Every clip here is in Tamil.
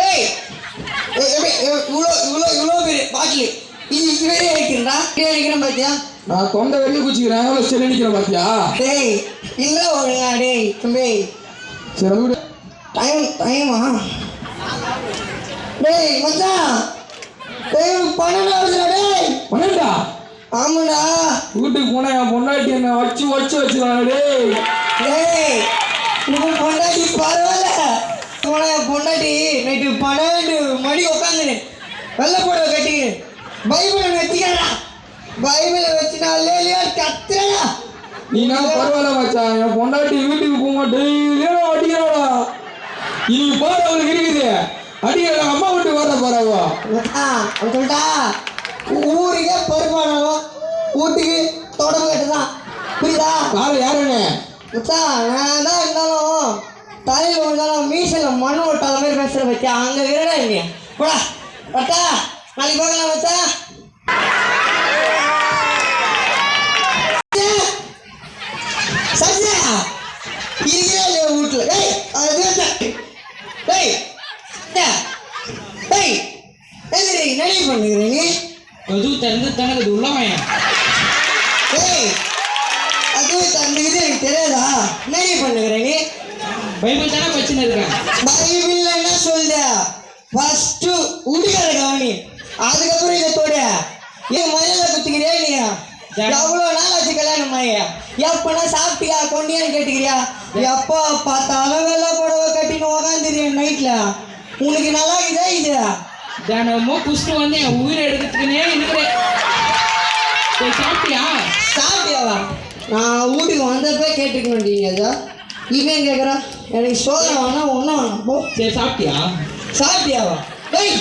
ஏய் இவ்வளோ பெரிய பாட்டில் இது இதுவே அடிக்கிறா அடிக்கிறேன் பாத்தியா நான் தொண்டை வெளியே குச்சிக்கிறேன் எவ்வளோ சரி நிற்கிறேன் பாத்தியா டேய் இல்லை ஒழுங்கா டேய் தம்பி சரி விடு டைமா டேய் மச்சான் டேய் 12 ஆகுதுடா டேய் 12 ஆமாடா வீட்டுக்கு போனா என் பொண்டாட்டி என்ன வச்சு வச்சுக்கிறாங்க டேய் டேய் உனக்கு பொண்டாட்டி பரவாயில்ல போனா பொண்டாட்டி நைட்டு 12 மணி உட்காந்துன்னு வெள்ளை போட கட்டிக்கின்னு பைபிளை வச்சுக்கிறா பைபிளை வச்சு நான் லேலியா கத்துறா நீ நான் பரவாயில்ல மச்சான் என் பொண்டாட்டி வீட்டுக்கு போக டெய்லியும் அடிக்கிறாடா இனி போற அவளுக்கு இருக்குது அடிக்கிற அம்மா வீட்டுக்கு வர போறாவா அவன் சொல்லிட்டா ஊருக்கே பொறுப்பானவோ வீட்டுக்கு தொடர்பு கட்டுதான் புரியுதா காலை யாருன்னு மச்சா நான் தான் இருந்தாலும் தலையில் இருந்தாலும் மீசையில் மண் ஓட்டாத மாதிரி பேசுகிற வச்சா அங்கே இருக்கிறடா இல்லையா போடா வட்டா நாளைக்கு பார்க்கலாம் வச்சா சத்யா இருக்கிறா இல்லையா வீட்டில் ஏய் அது ஏய் ஏய் எதிரி நடி பண்ணுகிறேன் நீ அது திறந்து தானே அது உள்ளவன் ஏய் அது தந்துக்குது எனக்கு தெரியாதா நடி பண்ணுகிறேன் நீ பைபிள் தானே பிரச்சனை இருக்கேன் பைபிள் என்ன சொல்லுத ஃபர்ஸ்ட் உடிக்கிற கவனி அதுக்கப்புறம் இதை தோட ஏன் மரியாதை குத்துக்கிறியா இல்லையா எவ்வளோ நாள் ஆச்சு கல்யாணம் ஆகியா எப்பனா சாப்பிட்டியா கொண்டியான்னு கேட்டுக்கிறியா எப்போ பார்த்தாலும் வெள்ளை புடவை கட்டின்னு உக்காந்துறியா நைட்ல உனக்கு நல்லா இதே இது தினமும் குஷ்டு வந்து என் உயிரை எடுக்கிறதுக்குன்னே இருக்கிறேன் சாப்பிட்டியா சாப்பிட்டியாவா நான் வீட்டுக்கு வந்தப்போ கேட்டுக்கணுன்றீங்க ஐயா இவன் கேட்குறான் எனக்கு சோதனை வேணாம் ஒன்றும் வேணாம் போ சரி சாப்பிட்டியா சாப்பிட்டியாவா ஏய்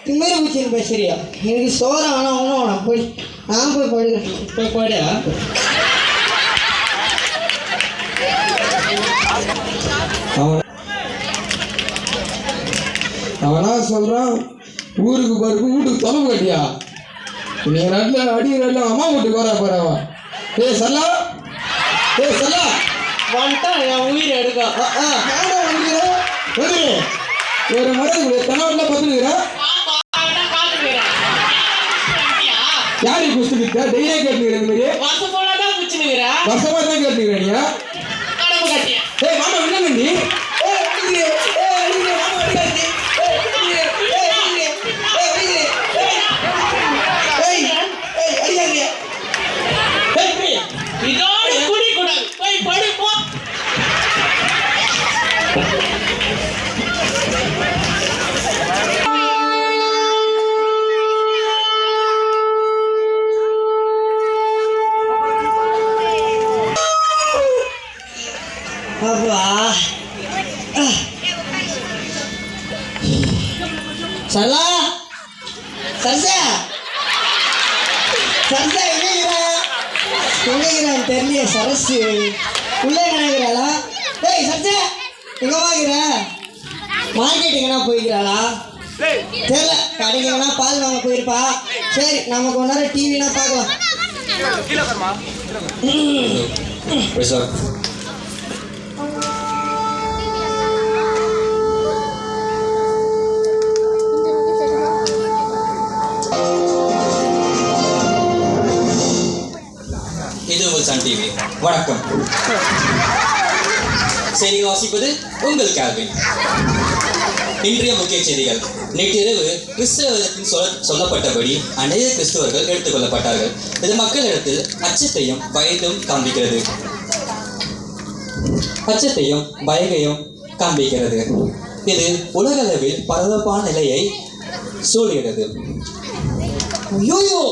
திமிரு பிடிச்சின்னு பேசுறியா எனக்கு சோதனை வேணாம் ஒன்றும் வேணாம் போய் நான் போய் படுக்கிறேன் போய் போடு அவனா சொல்றான் ஊருக்கு போறதுக்கு வீட்டுக்கு தொடர்பு கட்டியா நீ நாட்டில் அடிக்கிறல அம்மா வீட்டுக்கு வர போறவா ஏய் சல்லா வந்துட்டா என் உயிர் எடுக்க ஒரு மரம் தனவரில் பத்துனுக்கிறேன் யாரு குஸ்துக்கிட்ட டெய்லியே கேட்டுக்கிறேன் இந்த மாதிரி வருஷமா தான் கேட்டுக்கிறேன் ஏய் மாமா என்ன நீ சல்லா சர்சா சர்சா எங்கிறான் தெரியல சரசு உள்ளே நினைக்கிறாளா ஏய் சர்சா எங்கே வாங்கிற மார்க்கெட் எங்கன்னா போய்க்கிறாளா தெரியல கடைக்கு எங்கன்னா பால் வாங்க போயிருப்பா சரி நமக்கு ஒன் நேரம் டிவினா பார்க்கலாம் இது சன் டிவி வணக்கம் செய்தி வாசிப்பது உங்கள் கேள்வின் இன்றைய முக்கிய செய்திகள் நேற்றிரவு கிறிஸ்தவத்தின் சொல்லப்பட்டபடி அநேக கிறிஸ்தவர்கள் எடுத்துக்கொள்ளப்பட்டார்கள் இது மக்களிடத்தில் அச்சத்தையும் பயத்தையும் காண்பிக்கிறது இது உலகளவில் பரபரப்பான நிலையை சூழ்கிறது. ஐயோ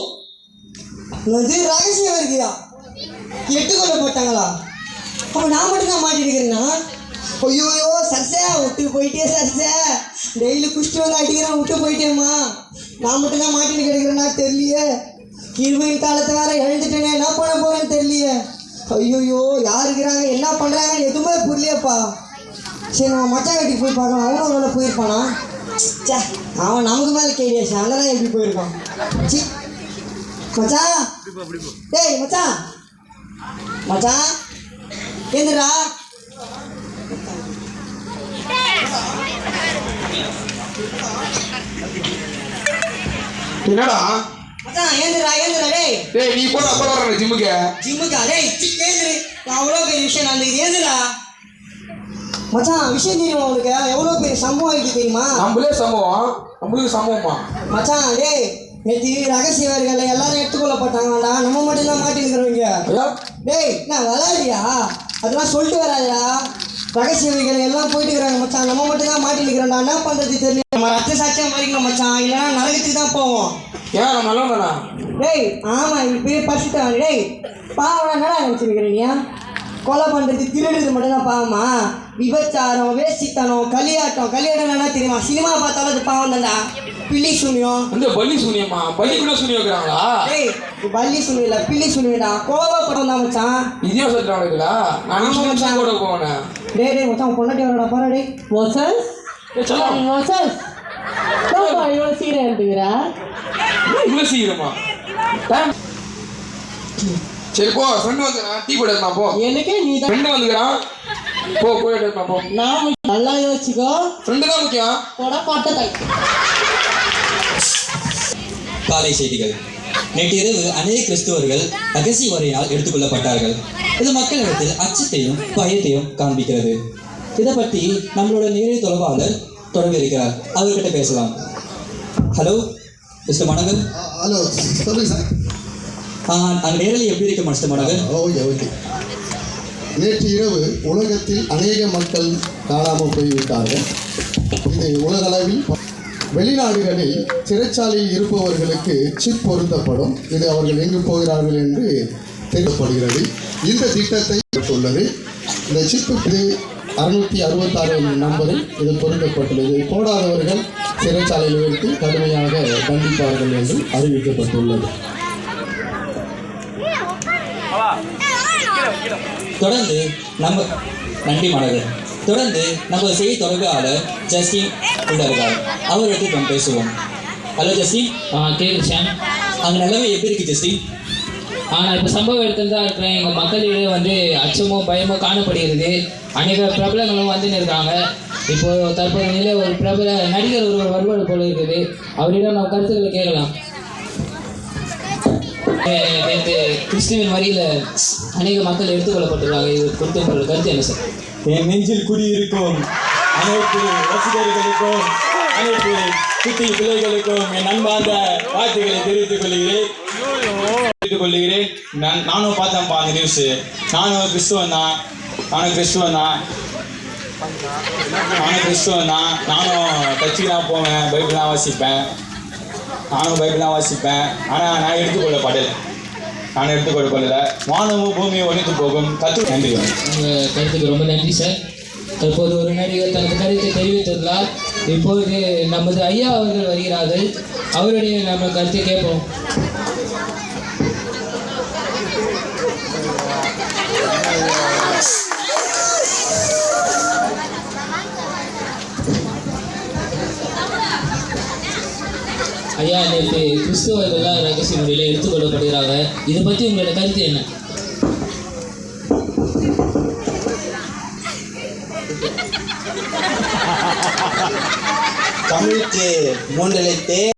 அது ரகசியம் இருக்கியா எட்டுக்கொள்ளப்பட்டாங்களா அப்போ நான் மட்டும்தான் மாட்டிருக்கிறேன்னா ஐயோ சர்சா விட்டு போயிட்டே சர்சா டெய்லி குஷ்டு வந்து அடிக்கிறேன் விட்டு போயிட்டேம்மா நான் மட்டும்தான் மாட்டிட்டு கிடைக்கிறேன்னா தெரியலையே இருவின் காலத்தை வேற எழுந்துட்டேனே என்ன பண்ண போறேன்னு தெரியலையே ஐயோயோ யார் இருக்கிறாங்க என்ன பண்ணுறாங்கன்னு எதுவுமே புரியலையப்பா சரி நம்ம மச்சான் வீட்டுக்கு போய் பார்க்கலாம் அவனும் அவனோட போயிருப்பானா சே அவன் நமக்கு மேலே கேடியாச்சு அங்கதான் எப்படி போயிருப்பான் சி மச்சான் டேய் மச்சான் மச்சான் ஏந்துடா என்னடா மச்சான் ஏந்திரா டேய். டேய் நீ போட அப்ப வர ஜிம்முக்கு ஜிம்முக்கா டேய் ஏந்திரு. அவ்வளோ பெரிய விஷயம் நடந்துக்குது ஏந்திரா. மச்சான் விஷயம் தெரியுமா உனக்கு? எவ்வளோ பெரிய சம்பவம் இருக்கு தெரியுமா? நம்மளுக்கு சம்பவமா மச்சான் டேய் நேற்று ரகசியவர்கள் எல்லாரும் எடுத்துக்கொள்ளப்பட்டாங்கடா. நம்ம மட்டும்தான் மாட்டிருக்கிறவங்க. டேய் நான் விளையாடியா? அதெல்லாம் சொல்லிட்டு வராதா? ரகசியவைகள் எல்லாம் போயிட்டு இருக்கிறாங்க மச்சான். நம்ம மட்டும் தான் மாட்டி நிற்கிறோம்டா. என்ன பண்ணுறது தெரியல. நம்ம ரத்த சாட்சியம் மறிக்கணும் மச்சான். இல்லைன்னா நரகத்துக்கு தான் போவோம். ஏன் நம்ம நல்லவங்கண்ணா? டேய் ஆமாம் இது பெரிய பரிசுத்தான். டேய் பாவம் என்னடா நினச்சிருக்கிறீங்க? கொலை பண்ணுறது திருடுறது மட்டும்தான் பாவமா? விபச்சாரம், வேசித்தனம், கல்யாணம் என்ன தெரியுமா? சினிமா பார்த்தாலும் அது பாவம் தான்டா. பில்லி சூனியம். இந்த பள்ளி சூனியமா? பள்ளி கூட சூனியம் வைக்கிறாங்களா? டேய் பள்ளி சூனியம் இல்லை பில்லி சூனியம்டா. கோவப்படம் தான் மச்சான். இதையும் சொல்றாங்களா? நான் கூட போனேன். டேய் மச்சான் பொண்டாட்டி வரடா பாரு. டேய் மோசஸ் மோசஸ் இவ்வளோ சீக்கிரம் எடுத்துக்கிறா? இவ்வளோ சீக்கிரமா? சரி போ, ஃப்ரெண்டு வந்துக்கிறான், டீ போட எடுத்தான் போ. எனக்கே நீ தான் ஃப்ரெண்டு வந்துக்கிறான், போ போய் எடுத்தான் போ. நான் நல்லா யோசிச்சுக்கோ. ஃப்ரெண்டு தான் முக்கியம். போட பாட்டை. காலை செய்திகள். நேற்று இரவு அநேக கிறிஸ்துவர்கள் ரகசிய வரையினால் எடுத்துக்கொள்ளப்பட்டார்கள். இது மக்களிடத்தில் அச்சத்தையும் பயத்தையும் காண்பிக்கிறது. இதை பற்றி நம்மளோட நேரடி தொடர்பாளர் தொடர்பு இருக்கிறார். அவர்கிட்ட பேசலாம். Hello mister Manohar. ஹலோ சொல்லுங்க சார். அங்கே நேரில் எப்படி இருக்கு மிஸ்டர் மனோகர்? ஓகே. நேற்று இரவு உலகத்தில் அநேக மக்கள் காணாமல் போய்விட்டார்கள். இது உலகளவில் வெளிநாடுகளில் சிறைச்சாலையில் இருப்பவர்களுக்கு சிப் பொருத்தப்படும். இது அவர்கள் எங்கு போகிறார்கள் என்று தெரியப்படுகிறது. இந்த திட்டத்தை உள்ளது. இந்த சிப்பு இது 666 நம்பரில் இது பொருத்தப்பட்டுள்ளது. இதை போடாதவர்கள் சிறைச்சாலையில் வைத்து கடுமையாக தண்டிப்பார்கள் என்று அறிவிக்கப்பட்டுள்ளது. தொடர்ந்து நன்றி மனோகர். தொடர்ந்து நம்ம செய்தி தொடர்பாளர் ஜஸ்டின் உள்ளார்கள். அவர்கிட்ட நம்ம பேசுவோம். Hello Justin. கேட்குது சார். அங்கே நிலைமை எப்படி இருக்கு ஜஸ்டின்? நான் இப்போ சம்பவம் எடுத்துட்டு தான் இருக்கிறேன். எங்கள் மக்களிடையே வந்து அச்சமோ பயமோ காணப்படுகிறது. அநேக பிரபலங்களும் வந்துன்னு இருக்காங்க. இப்போது தற்போது நிலையில் ஒரு பிரபல நடிகர் ஒருவர் வருவது போல இருக்குது. அவரிடம் நம்ம கருத்துக்களை கேட்கலாம். நேற்று கிறிஸ்துவின் வரியில் அநேக மக்கள் எடுத்துக்கொள்ளப்பட்டிருக்காங்க. இது குறித்து உங்களோட கருத்து என்ன சார்? என் நெஞ்சில் குடியிருக்கும் அனைத்து ரசிகர்களுக்கும் அனைத்து குட்டி பிள்ளைகளுக்கும் என் அன்பார்ந்த வாழ்த்துக்களை தெரிவித்துக் கொள்கிறேன். நானும் பார்த்தேன்ப்பா அந்த நியூஸு. நானும் கிறிஸ்துவன் தான். நானும் கட்சிக்கு தான் போவேன். பைபிள்லாம் வாசிப்பேன். ஆனால் நான் எடுத்துக்கொள்ளப்படலை. வானமும் பூமியும் ஒழித்து போகும். நன்றி. உங்கள் கருத்துக்கு ரொம்ப நன்றி சார். தற்போது ஒரு நடிகர் தனது கருத்தை தெரிவித்துள்ளார். இப்போது நமது ஐயா அவர்கள் வருகிறார்கள். அவருடைய நம்ம கருத்தை கேட்போம். ஐயா நேற்று கிறிஸ்துவர்கள்லாம் ரகசிய முறையில் எடுத்துக்கொள்ளப்படுகிறாங்க. இதை பற்றி உங்களோட கருத்து என்ன? தமிழுக்கு 3 எழுத்து